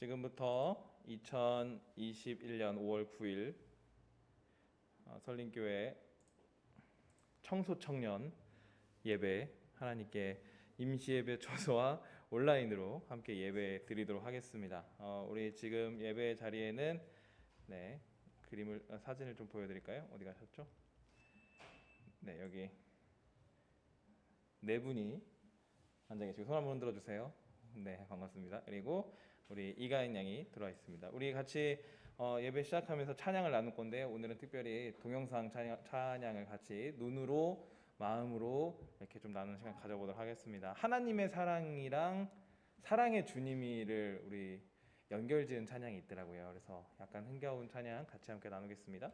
지금부터 2021년 5월 9일 설린교회 청소청년 예배 하나님께 임시예배 초소와 온라인으로 함께 예배 드리도록 하겠습니다. 우리 지금 예배 자리에는 사진을 좀 보여드릴까요? 어디 가셨죠? 네, 여기 네 분이 앉아 계시고 손 한번 흔들어 주세요. 네, 반갑습니다. 그리고 우리 이가인 양이 들어와 있습니다. 우리 같이 예배 시작하면서 찬양을 나눌 건데 오늘은 특별히 동영상 찬양을 같이 눈으로 마음으로 이렇게 좀 나누는 시간 가져보도록 하겠습니다. 하나님의 사랑이랑 사랑의 주님이를 우리 연결지은 찬양이 있더라고요. 그래서 약간 흥겨운 찬양 같이 함께 나누겠습니다.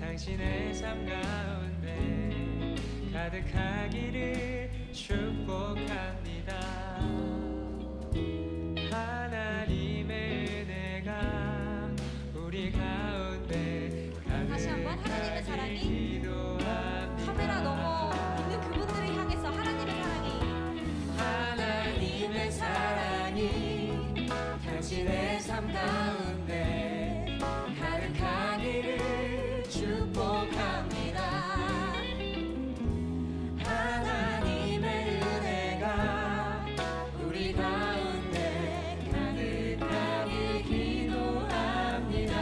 당신의 삶 가운데 가득하기를 축복합니다. 하나님의 은혜가 우리 가운데 다시 한번 하나님의 사랑이 기도합니다. 카메라 너머 있는 그분들을 향해서 하나님의 사랑이 당신의 삶 가운데 가득하기를 축복합니다. 하나님의 은혜가 우리 가운데 가득하길 기도합니다.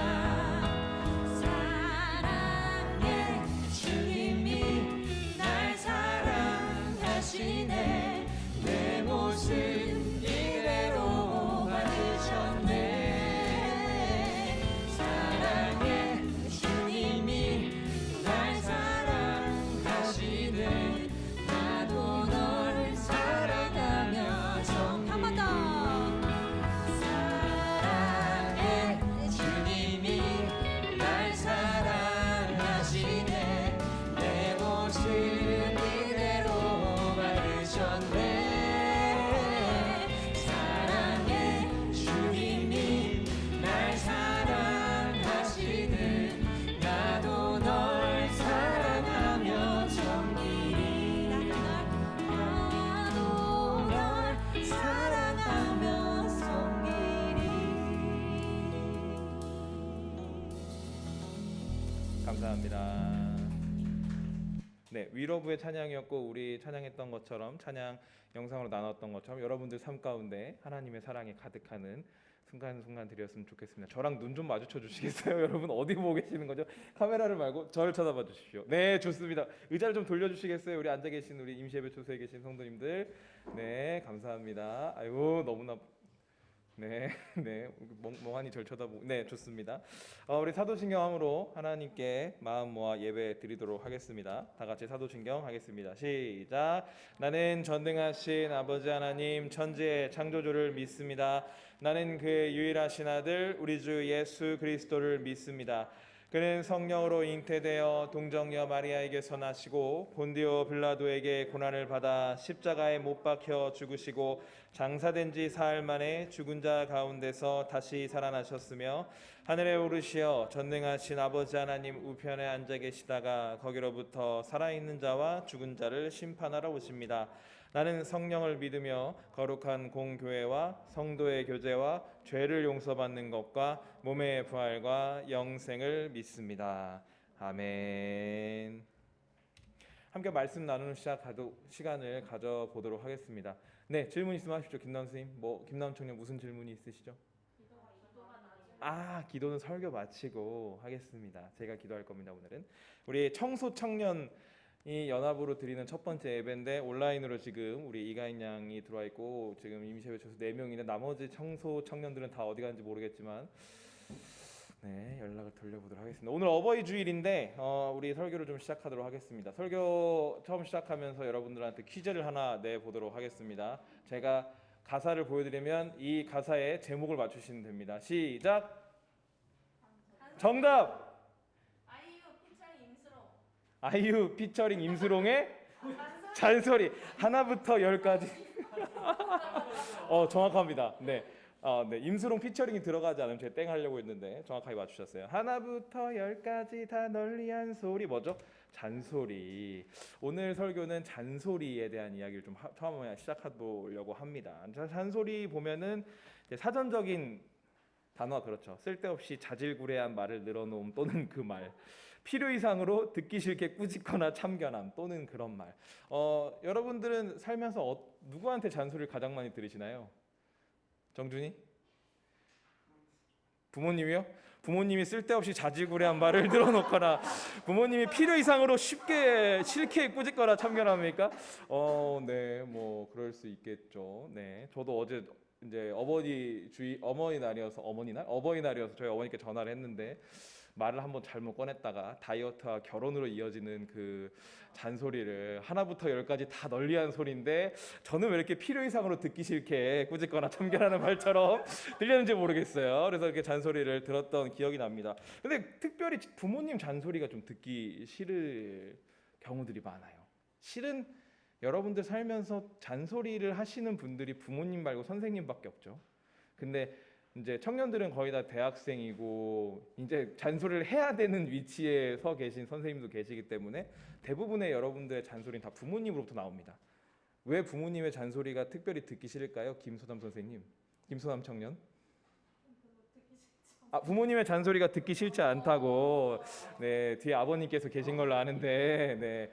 사랑의 주님이 날 사랑하시네. 내 모습 이대로 받으셨네. 사랑의 주님이 날 사랑하시네. 나도 널 사랑하며 한 번 더. 사랑의 주님이 날 사랑하시네. 내 모습 이대로 받으셨네. 사랑의 주님이 날 사랑하시네. 나도 널 사랑하며 섬기리. 나도 널 사랑하며 섬기리. 감사합니다. 네, 위로부의 찬양이었고 우리 찬양했던 것처럼 찬양 영상으로 나눴던 것처럼 여러분들 삶 가운데 하나님의 사랑이 가득하는 순간순간들이었으면 좋겠습니다. 저랑 눈 좀 마주쳐 주시겠어요? 여러분 어디 보고 계시는 거죠? 카메라를 말고 저를 쳐다봐 주십시오. 네, 좋습니다. 의자를 좀 돌려주시겠어요? 우리 앉아 계신 우리 임시예배 초소에 계신 성도님들. 네, 감사합니다. 아이고 너무나 네, 멍하니 절 쳐다보고, 네, 좋습니다. 우리 사도신경함으로 하나님께 마음 모아 예배 드리도록 하겠습니다. 다 같이 사도신경 하겠습니다. 시작. 나는 전능하신 아버지 하나님 천지의 창조주를 믿습니다. 나는 그의 유일하신 아들 우리 주 예수 그리스도를 믿습니다. 그는 성령으로 잉태되어 동정녀 마리아에게서 나시고 본디오 빌라도에게 고난을 받아 십자가에 못 박혀 죽으시고 장사된 지 사흘 만에 죽은 자 가운데서 다시 살아나셨으며 하늘에 오르시어 전능하신 아버지 하나님 우편에 앉아 계시다가 거기로부터 살아있는 자와 죽은 자를 심판하러 오십니다. 나는 성령을 믿으며 거룩한 공교회와 성도의 교제와 죄를 용서받는 것과 몸의 부활과 영생을 믿습니다. 아멘. 함께 말씀 나누는 시간을 가져보도록 하겠습니다. 네, 질문 있으면 하십시오. 김남 선생님, 김남 청년 무슨 질문이 있으시죠? 기도는 설교 마치고 하겠습니다. 제가 기도할 겁니다. 오늘은 우리 청소 청년이 연합으로 드리는 첫 번째 예배인데 온라인으로 지금 우리 이가인 양이 들어와 있고 지금 임시예배 쳐서 4명인데 나머지 청소 청년들은 다 어디 가는지 모르겠지만 네, 연락을 돌려보도록 하겠습니다. 오늘 어버이 주일인데 우리 설교를 좀 시작하도록 하겠습니다. 설교 처음 시작하면서 여러분들한테 퀴즈를 하나 내보도록 하겠습니다. 제가 가사를 보여드리면 이 가사의 제목을 맞추시면 됩니다. 시작. 정답. 아이유 피처링 임수롱의 잔소리. 하나부터 10까지. 정확합니다. 네. 네, 임수롱 피처링이 들어가지 않으면 제가 땡 하려고 했는데 정확하게 맞추셨어요. 하나부터 10까지 다 널리한 소리 뭐죠? 잔소리. 오늘 설교는 잔소리에 대한 이야기를 좀 처음에 시작해보려고 합니다. 잔소리 보면은 이제 사전적인 단어가 그렇죠. 쓸데없이 자질구레한 말을 늘어놓음 또는 그 말. 필요 이상으로 듣기 싫게 꾸짖거나 참견함 또는 그런 말. 여러분들은 살면서 누구한테 잔소리를 가장 많이 들으시나요? 정준이? 부모님이요? 부모님이 쓸데없이 자질구레한 말을 늘어놓거나 부모님이 필요 이상으로 쉽게 싫게 꾸짖거나 참견합니까? 네, 뭐 그럴 수 있겠죠. 네, 저도 어제 이제 어버이날이어서 저희 어머니께 전화를 했는데 말을 한번 잘못 꺼냈다가 다이어트와 결혼으로 이어지는 그 잔소리를 하나부터 10까지 다 널리한 소리인데 저는 왜 이렇게 필요 이상으로 듣기 싫게 꾸짖거나 참견하는 말처럼 들렸는지 모르겠어요. 그래서 이렇게 잔소리를 들었던 기억이 납니다. 근데 특별히 부모님 잔소리가 좀 듣기 싫을 경우들이 많아요. 실은 여러분들 살면서 잔소리를 하시는 분들이 부모님 말고 선생님밖에 없죠. 근데 이제 청년들은 거의 다 대학생이고 이제 잔소리를 해야 되는 위치에 서 계신 선생님도 계시기 때문에 대부분의 여러분들의 잔소리는 다 부모님으로부터 나옵니다. 왜 부모님의 잔소리가 특별히 듣기 싫을까요? 김소담 선생님, 김소담 청년. 부모님의 잔소리가 듣기 싫지 않다고. 네, 뒤에 아버님께서 계신 걸로 아는데, 네,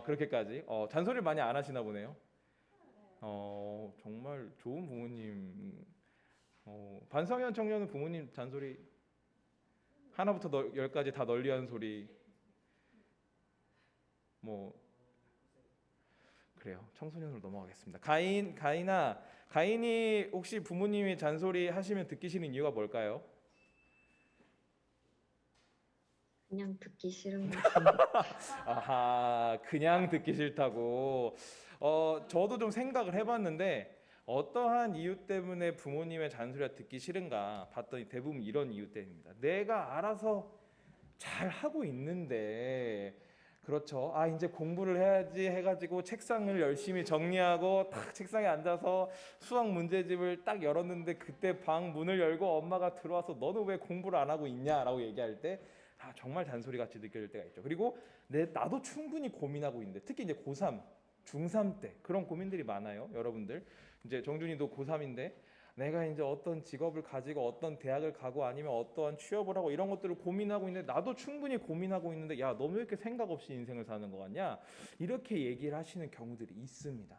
그렇게까지 잔소리를 많이 안 하시나 보네요. 정말 좋은 부모님. 반성현 청년은 부모님 잔소리 하나부터 10까지 다 널리한 소리 뭐 그래요. 청소년으로 넘어가겠습니다. 가인이 혹시 부모님이 잔소리 하시면 듣기 싫은 이유가 뭘까요? 그냥 듣기 싫은 것 같아요. 그냥 듣기 싫다고. 저도 좀 생각을 해봤는데 어떠한 이유 때문에 부모님의 잔소리가 듣기 싫은가 봤더니 대부분 이런 이유 때문입니다. 내가 알아서 잘 하고 있는데, 그렇죠. 이제 공부를 해야지 해가지고 책상을 열심히 정리하고 딱 책상에 앉아서 수학 문제집을 딱 열었는데 그때 방 문을 열고 엄마가 들어와서 너는 왜 공부를 안 하고 있냐라고 얘기할 때 정말 잔소리 같이 느껴질 때가 있죠. 그리고 나도 충분히 고민하고 있는데, 특히 이제 고3, 중3 때 그런 고민들이 많아요. 여러분들 이제 정준이도 고3인데 내가 이제 어떤 직업을 가지고 어떤 대학을 가고 아니면 어떠한 취업을 하고 이런 것들을 고민하고 있는데 나도 충분히 고민하고 있는데 야, 너 왜 이렇게 생각 없이 인생을 사는 거 같냐? 이렇게 얘기를 하시는 경우들이 있습니다.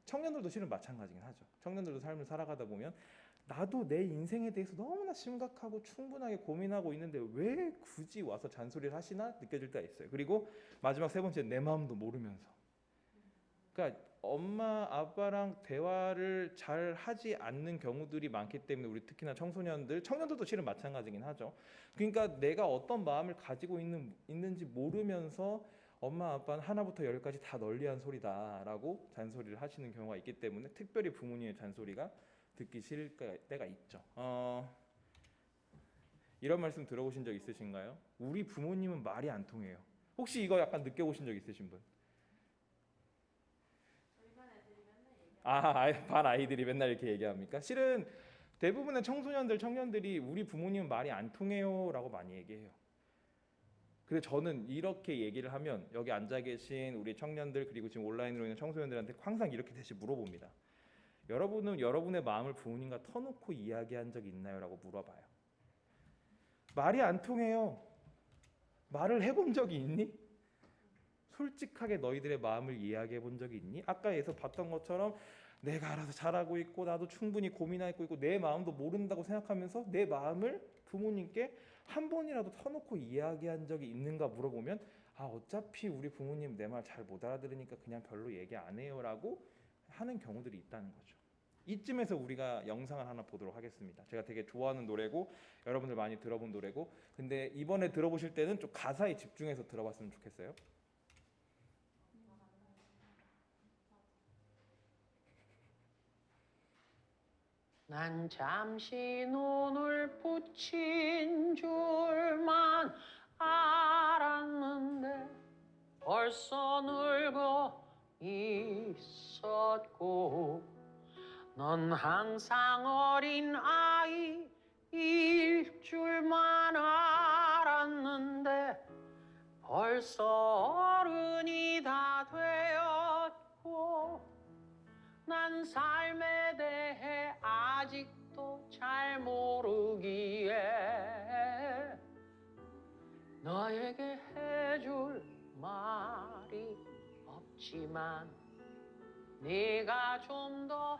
청년들도 실은 마찬가지긴 하죠. 청년들도 삶을 살아가다 보면 나도 내 인생에 대해서 너무나 심각하고 충분하게 고민하고 있는데 왜 굳이 와서 잔소리를 하시나 느껴질 때가 있어요. 그리고 마지막 세 번째, 내 마음도 모르면서. 그러니까 엄마 아빠랑 대화를 잘 하지 않는 경우들이 많기 때문에 우리 특히나 청년들도 실은 마찬가지긴 하죠. 그러니까 내가 어떤 마음을 가지고 있는지 모르면서 엄마 아빠는 하나부터 10까지 다 널리한 소리다라고 잔소리를 하시는 경우가 있기 때문에 특별히 부모님의 잔소리가 듣기 싫을 때가 있죠. 이런 말씀 들어보신 적 있으신가요? 우리 부모님은 말이 안 통해요. 혹시 이거 약간 느껴보신 적 있으신 분? 반 아이들이 맨날 이렇게 얘기합니까? 실은 대부분의 청소년들, 청년들이 우리 부모님은 말이 안 통해요라고 많이 얘기해요. 근데 저는 이렇게 얘기를 하면 여기 앉아 계신 우리 청년들 그리고 지금 온라인으로 있는 청소년들한테 항상 이렇게 대신 물어봅니다. 여러분은 여러분의 마음을 부모님과 터놓고 이야기한 적 있나요? 라고 물어봐요. 말이 안 통해요. 말을 해본 적이 있니? 솔직하게 너희들의 마음을 이야기해 본 적이 있니? 아까에서 봤던 것처럼 내가 알아서 잘하고 있고 나도 충분히 고민하고 있고 내 마음도 모른다고 생각하면서 내 마음을 부모님께 한 번이라도 터놓고 이야기한 적이 있는가 물어보면 어차피 우리 부모님 내 말 잘 못 알아들으니까 그냥 별로 얘기 안 해요라고 하는 경우들이 있다는 거죠. 이쯤에서 우리가 영상을 하나 보도록 하겠습니다. 제가 되게 좋아하는 노래고 여러분들 많이 들어본 노래고 근데 이번에 들어보실 때는 좀 가사에 집중해서 들어봤으면 좋겠어요. 난 잠시 눈을 붙인 줄만 알았는데 벌써 늙어 있었고 넌 항상 어린 아이일 줄만 알았는데 벌써 어른이 다 되었고 난 삶에 대해 아직도 잘 모르기에 너에게 해줄 말이 없지만 네가 좀 더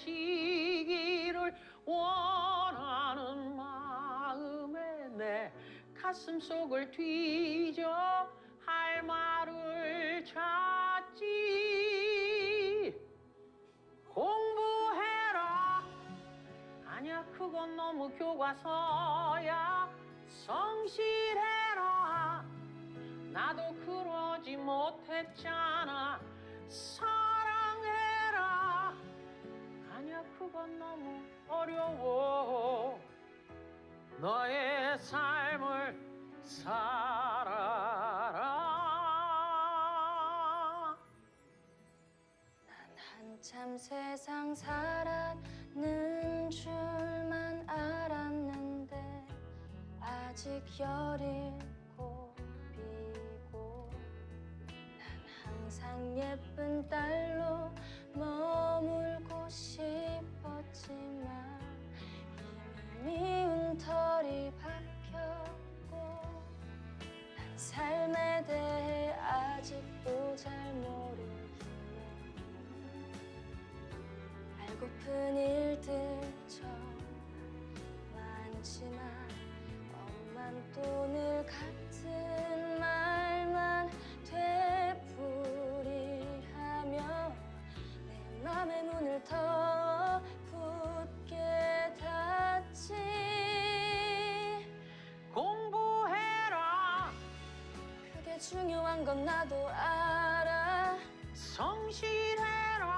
행복해지기를 원하는 마음에 내 가슴 속을 뒤져 할 말을 찾지. 공부해라. 아니야, 그건 너무 교과서야. 성실해라. 나도 그러지 못했잖아. 사랑해라. 아니야, 그건 너무 어려워. 너의 삶을 살아라. 난 한참 세상 살았는 줄만 알았는데 아직 여리고 비고 난 항상 예쁜 딸로 머물고 싶었지만 이미 미운 털이 박혔고 난 삶에 대해 아직도 잘 모르기에 알고픈 일들 좀 많지만 억만 또 늘 같은 말만 되풀이하며 내 맘의 문을 더 굳게 닫지. 공부해라. 그게 중요한 건 나도 알아. 성실해라.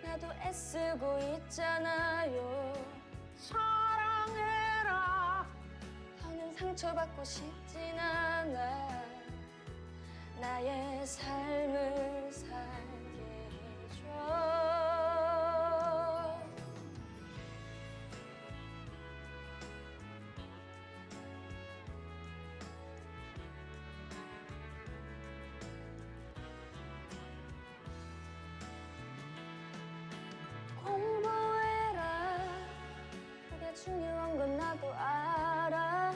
나도 애쓰고 있잖아요. 사랑해라. 더는 상처받고 싶진 않아. 나의 삶을 살게 해줘. 공부해라. 그게 중요한 건 나도 알아.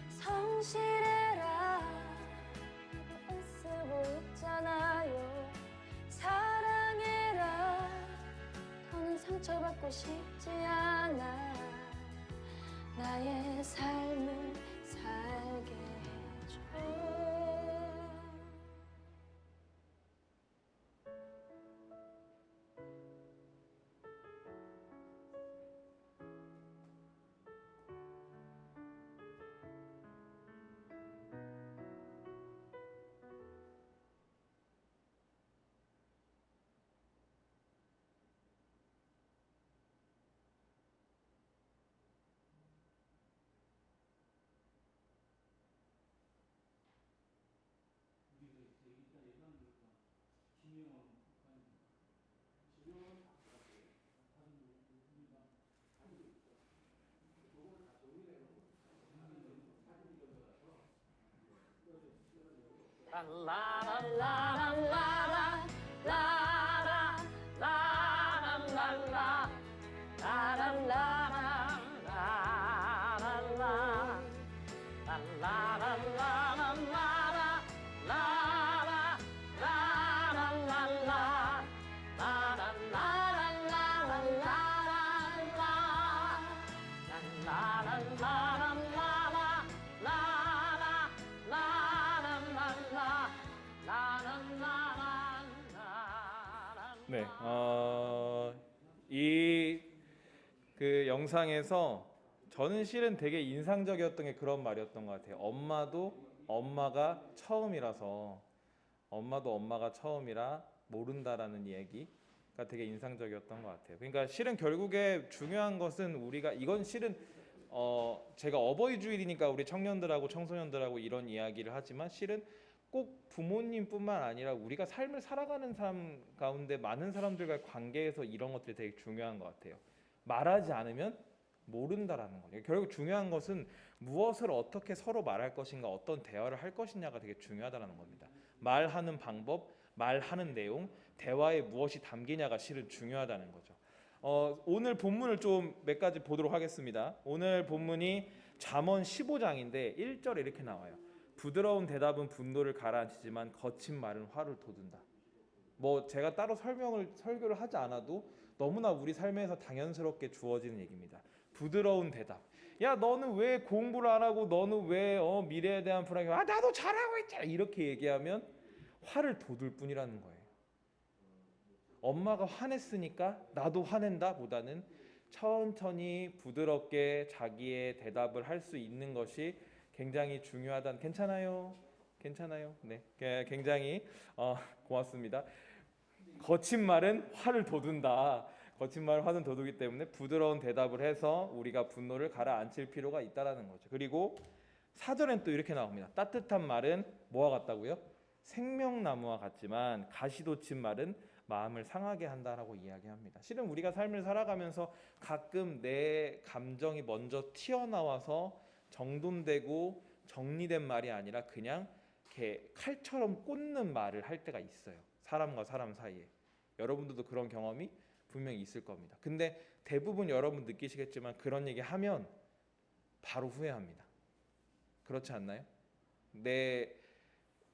성실해라. 나도 애쓰고 있잖아요. 사랑해라. 더는 상처받고 싶지 않아. 나의 삶을 살게 해줘. 라라라라라라 라라 라라라라 라라라라라라 네, 이 그 영상에서 저는 실은 되게 인상적이었던 게 그런 말이었던 것 같아요. 엄마가 처음이라 모른다라는 얘기가 되게 인상적이었던 것 같아요. 그러니까 실은 결국에 중요한 것은 이건 실은 제가 어버이주일이니까 우리 청년들하고 청소년들하고 이런 이야기를 하지만 실은 꼭 부모님뿐만 아니라 우리가 삶을 살아가는 삶 가운데 많은 사람들과의 관계에서 이런 것들이 되게 중요한 것 같아요. 말하지 않으면 모른다라는 거예요. 결국 중요한 것은 무엇을 어떻게 서로 말할 것인가, 어떤 대화를 할 것이냐가 되게 중요하다는 겁니다. 말하는 방법, 말하는 내용, 대화에 무엇이 담기냐가 실은 중요하다는 거죠. 오늘 본문을 좀 몇 가지 보도록 하겠습니다. 오늘 본문이 잠언 15장인데 1절에 이렇게 나와요. 부드러운 대답은 분노를 가라앉히지만 거친 말은 화를 돋운다. 뭐 제가 따로 설교를 하지 않아도 너무나 우리 삶에서 당연스럽게 주어지는 얘기입니다. 부드러운 대답. 야, 너는 왜 공부를 안 하고 너는 왜 미래에 대한 불안이 나도 잘하고 있잖아 이렇게 얘기하면 화를 돋을 뿐이라는 거예요. 엄마가 화냈으니까 나도 화낸다 보다는 천천히 부드럽게 자기의 대답을 할 수 있는 것이 굉장히 중요하다는. 괜찮아요? 네, 굉장히 고맙습니다. 거친 말은 화를 돋운다. 거친 말은 화는 돋우기 때문에 부드러운 대답을 해서 우리가 분노를 가라앉힐 필요가 있다라는 거죠. 그리고 4절엔 또 이렇게 나옵니다. 따뜻한 말은 뭐와 같다고요? 생명나무와 같지만 가시돋친 말은 마음을 상하게 한다라고 이야기합니다. 실은 우리가 삶을 살아가면서 가끔 내 감정이 먼저 튀어나와서 정돈되고 정리된 말이 아니라 그냥 이렇게 칼처럼 꽂는 말을 할 때가 있어요. 사람과 사람 사이에. 여러분들도 그런 경험이 분명히 있을 겁니다. 근데 대부분 여러분 느끼시겠지만 그런 얘기 하면 바로 후회합니다. 그렇지 않나요? 내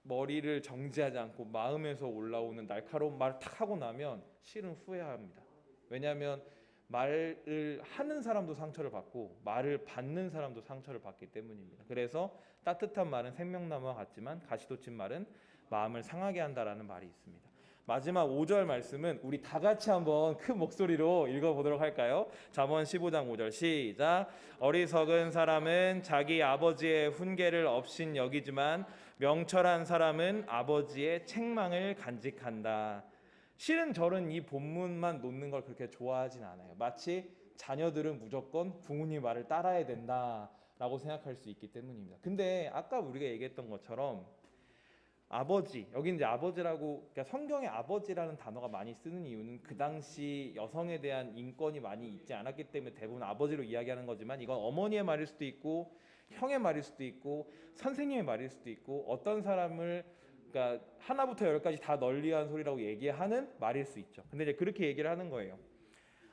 머리를 정지하지 않고 마음에서 올라오는 날카로운 말을 탁 하고 나면 실은 후회합니다. 왜냐하면 말을 하는 사람도 상처를 받고 말을 받는 사람도 상처를 받기 때문입니다. 그래서 따뜻한 말은 생명나무와 같지만 가시돋친 말은 마음을 상하게 한다라는 말이 있습니다. 마지막 5절 말씀은 우리 다 같이 한번 큰 목소리로 읽어보도록 할까요? 잠언 15장 5절 시작. 어리석은 사람은 자기 아버지의 훈계를 업신 여기지만 명철한 사람은 아버지의 책망을 간직한다. 실은 저는 이 본문만 놓는 걸 그렇게 좋아하진 않아요. 마치 자녀들은 무조건 부모님 말을 따라야 된다라고 생각할 수 있기 때문입니다. 근데 아까 우리가 얘기했던 것처럼 아버지, 여기 이제 아버지라고, 그러니까 성경에 아버지라는 단어가 많이 쓰는 이유는 그 당시 여성에 대한 인권이 많이 있지 않았기 때문에 대부분 아버지로 이야기하는 거지만 이건 어머니의 말일 수도 있고 형의 말일 수도 있고 선생님의 말일 수도 있고 어떤 사람을 그러니까 하나부터 열까지 다 널리한 소리라고 얘기하는 말일 수 있죠. 근데 이제 그렇게 얘기를 하는 거예요.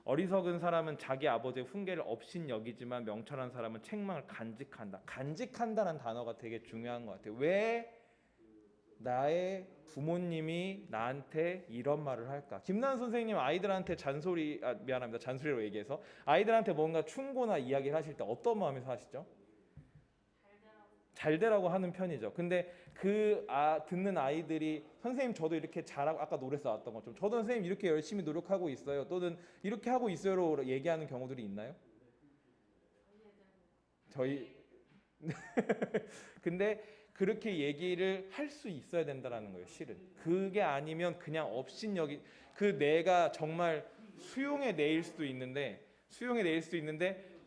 어리석은 사람은 자기 아버지의 훈계를 업신 여기지만 명철한 사람은 책망을 간직한다. 간직한다는 단어가 되게 중요한 것 같아요. 왜 나의 부모님이 나한테 이런 말을 할까? 김나은 선생님 아이들한테 잔소리로 얘기해서 아이들한테 뭔가 충고나 이야기를 하실 때 어떤 마음에서 하시죠? 잘 되라고 하는 편이죠. 근데 듣는 아이들이 선생님 저도 이렇게 잘하고 아까 노래에서 나왔던 것처럼 저도 선생님 이렇게 열심히 노력하고 있어요. 또는 이렇게 하고 있어요로 얘기하는 경우들이 있나요? 저희 근데 그렇게 얘기를 할 수 있어야 된다는 거예요. 실은 그게 아니면 그냥 업신여기 내가 정말 수용의 내일 수도 있는데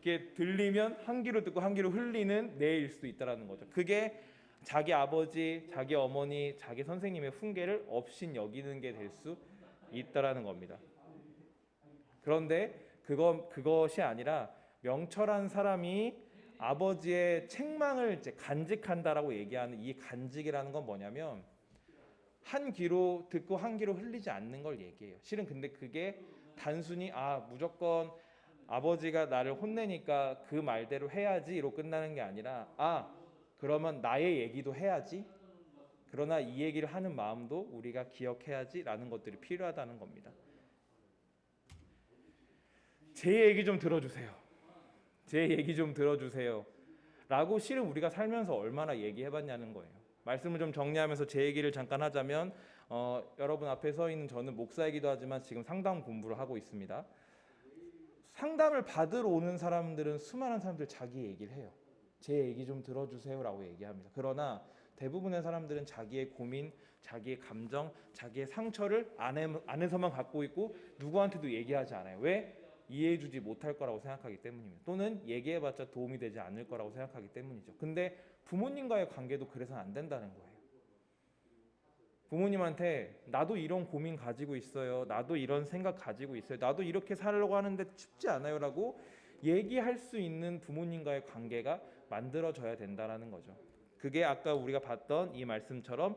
이게 들리면 한 귀로 듣고 한 귀로 흘리는 내일 수도 있다라는 거죠. 그게 자기 아버지, 자기 어머니, 자기 선생님의 훈계를 업신 여기는 게 될 수 있다라는 겁니다. 그런데 그것이 아니라 명철한 사람이 아버지의 책망을 이제 간직한다라고 얘기하는 이 간직이라는 건 뭐냐면 한 귀로 듣고 한 귀로 흘리지 않는 걸 얘기해요. 실은 근데 그게 단순히 무조건 아버지가 나를 혼내니까 그 말대로 해야지로 끝나는 게 아니라 그러면 나의 얘기도 해야지. 그러나 이 얘기를 하는 마음도 우리가 기억해야지라는 것들이 필요하다는 겁니다. 제 얘기 좀 들어주세요. 제 얘기 좀 들어주세요. 라고 실은 우리가 살면서 얼마나 얘기해봤냐는 거예요. 말씀을 좀 정리하면서 제 얘기를 잠깐 하자면 여러분 앞에 서 있는 저는 목사이기도 하지만 지금 상담 공부를 하고 있습니다. 상담을 받으러 오는 사람들은 수많은 사람들 자기 얘기를 해요. 제 얘기 좀 들어주세요 라고 얘기합니다. 그러나 대부분의 사람들은 자기의 고민, 자기의 감정, 자기의 상처를 안에서만 갖고 있고 누구한테도 얘기하지 않아요. 왜? 이해해주지 못할 거라고 생각하기 때문입니다. 또는 얘기해봤자 도움이 되지 않을 거라고 생각하기 때문이죠. 근데 부모님과의 관계도 그래서는 안 된다는 거예요. 부모님한테 나도 이런 고민 가지고 있어요. 나도 이런 생각 가지고 있어요. 나도 이렇게 살려고 하는데 쉽지 않아요 라고 얘기할 수 있는 부모님과의 관계가 만들어져야 된다는 거죠. 그게 아까 우리가 봤던 이 말씀처럼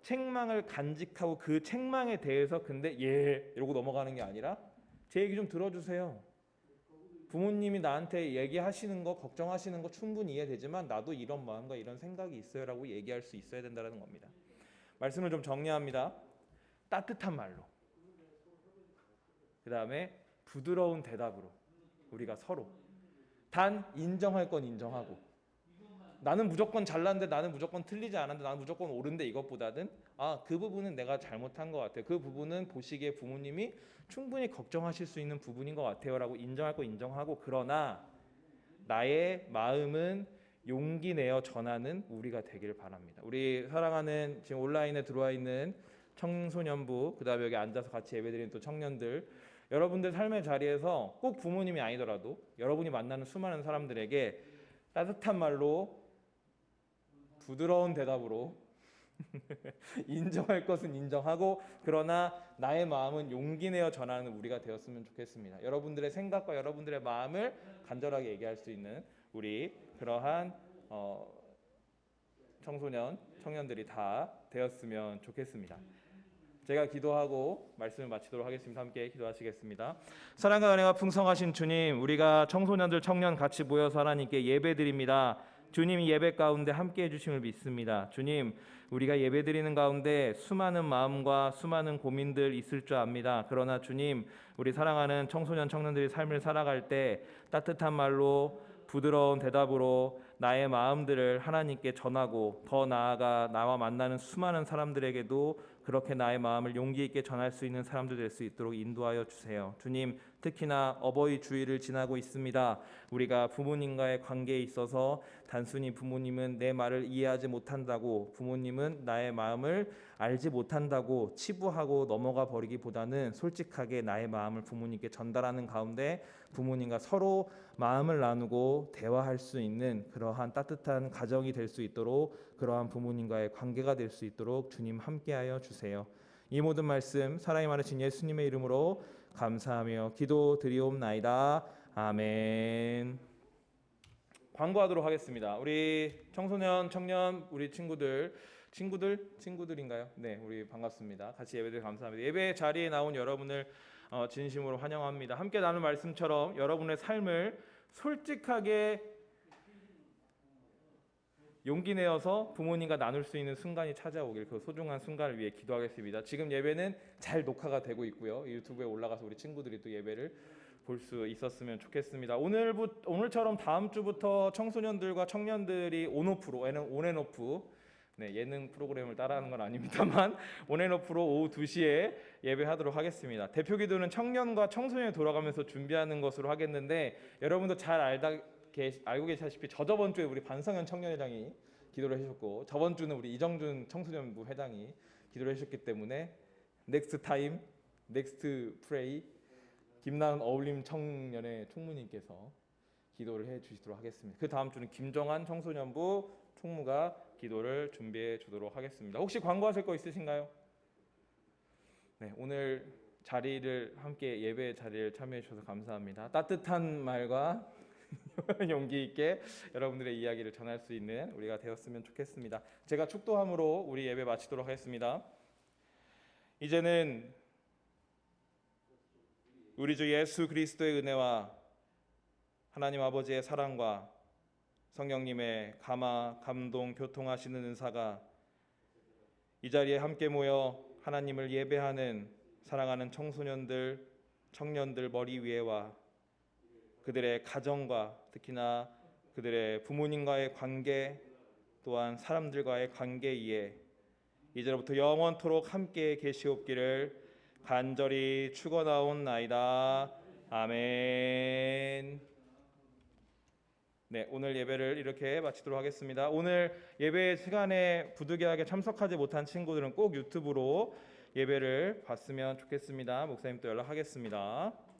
책망을 간직하고 그 책망에 대해서 근데 이러고 넘어가는 게 아니라 제 얘기 좀 들어주세요. 부모님이 나한테 얘기하시는 거 걱정하시는 거 충분히 이해되지만 나도 이런 마음과 이런 생각이 있어요 라고 얘기할 수 있어야 된다는 겁니다. 말씀을 좀 정리합니다. 따뜻한 말로, 그 다음에 부드러운 대답으로 우리가 서로 단 인정할 건 인정하고, 나는 무조건 잘났는데 나는 무조건 틀리지 않았는데 나는 무조건 옳은데, 이것보다는 그 부분은 내가 잘못한 것 같아요. 그 부분은 보시기에 부모님이 충분히 걱정하실 수 있는 부분인 것 같아요 라고 인정할 거 인정하고, 그러나 나의 마음은 용기 내어 전하는 우리가 되기를 바랍니다. 우리 사랑하는 지금 온라인에 들어와 있는 청소년부, 그 다음에 여기 앉아서 같이 예배드리는 또 청년들, 여러분들 삶의 자리에서 꼭 부모님이 아니더라도 여러분이 만나는 수많은 사람들에게 따뜻한 말로 부드러운 대답으로 인정할 것은 인정하고, 그러나 나의 마음은 용기 내어 전하는 우리가 되었으면 좋겠습니다. 여러분들의 생각과 여러분들의 마음을 간절하게 얘기할 수 있는 우리 그러한 청소년, 청년들이 다 되었으면 좋겠습니다. 제가 기도하고 말씀을 마치도록 하겠습니다. 함께 기도하시겠습니다. 사랑과 은혜가 풍성하신 주님, 우리가 청소년들, 청년 같이 모여서 하나님께 예배드립니다. 주님이 예배 가운데 함께해 주심을 믿습니다. 주님, 우리가 예배드리는 가운데 수많은 마음과 수많은 고민들 있을 줄 압니다. 그러나 주님, 우리 사랑하는 청소년, 청년들이 삶을 살아갈 때 따뜻한 말로 부드러운 대답으로 나의 마음들을 하나님께 전하고, 더 나아가 나와 만나는 수많은 사람들에게도 그렇게 나의 마음을 용기 있게 전할 수 있는 사람들 될 수 있도록 인도하여 주세요. 주님, 특히나 어버이 주일을 지나고 있습니다. 우리가 부모님과의 관계에 있어서 단순히 부모님은 내 말을 이해하지 못한다고, 부모님은 나의 마음을 알지 못한다고 치부하고 넘어가 버리기보다는 솔직하게 나의 마음을 부모님께 전달하는 가운데 부모님과 서로 마음을 나누고 대화할 수 있는 그러한 따뜻한 가정이 될 수 있도록, 그러한 부모님과의 관계가 될 수 있도록 주님 함께하여 주세요. 이 모든 말씀 사랑이 많으신 예수님의 이름으로 감사하며 기도드리옵나이다. 아멘. 광고하도록 하겠습니다. 우리 청소년, 청년, 우리 친구들인가요? 네, 우리 반갑습니다. 같이 예배드려 감사합니다. 예배 자리에 나온 여러분을 진심으로 환영합니다. 함께 나눈 말씀처럼 여러분의 삶을 솔직하게 용기 내어서 부모님과 나눌 수 있는 순간이 찾아오길, 그 소중한 순간을 위해 기도하겠습니다. 지금 예배는 잘 녹화가 되고 있고요. 유튜브에 올라가서 우리 친구들이 또 예배를 볼 수 있었으면 좋겠습니다. 오늘처럼 다음 주부터 청소년들과 청년들이 온오프로, 온앤오프, 네, 예능 프로그램을 따라하는 건 아닙니다만 온앤오프로 오후 2시에 예배하도록 하겠습니다. 대표 기도는 청년과 청소년이 돌아가면서 준비하는 것으로 하겠는데, 여러분도 잘 알고 계시다시피 저번 주에 우리 반성현 청년회장이 기도를 해주셨고, 저번 주는 우리 이정준 청소년부 회장이 기도를 해주셨기 때문에 넥스트 타임, 넥스트 프레이, 김나은 어울림 청년의 총무님께서 기도를 해주시도록 하겠습니다. 그 다음 주는 김정한 청소년부 총무가 기도를 준비해 주도록 하겠습니다. 혹시 광고하실 거 있으신가요? 네, 오늘 자리를 함께 예배 자리를 참여해 주셔서 감사합니다. 따뜻한 말과 용기 있게 여러분들의 이야기를 전할 수 있는 우리가 되었으면 좋겠습니다. 제가 축도함으로 우리 예배 마치도록 하겠습니다. 이제는 우리 주 예수 그리스도의 은혜와 하나님 아버지의 사랑과 성령님의 감화, 감동, 교통하시는 은사가 이 자리에 함께 모여 하나님을 예배하는 사랑하는 청소년들, 청년들 머리 위에와 그들의 가정과 특히나 그들의 부모님과의 관계 또한 사람들과의 관계 위에 이제로부터 영원토록 함께 계시옵기를 간절히 축원하옵나이다. 아멘. 네, 오늘 예배를 이렇게 마치도록 하겠습니다. 오늘 예배 시간에 부득이하게 참석하지 못한 친구들은 꼭 유튜브로 예배를 봤으면 좋겠습니다. 목사님 또 연락하겠습니다.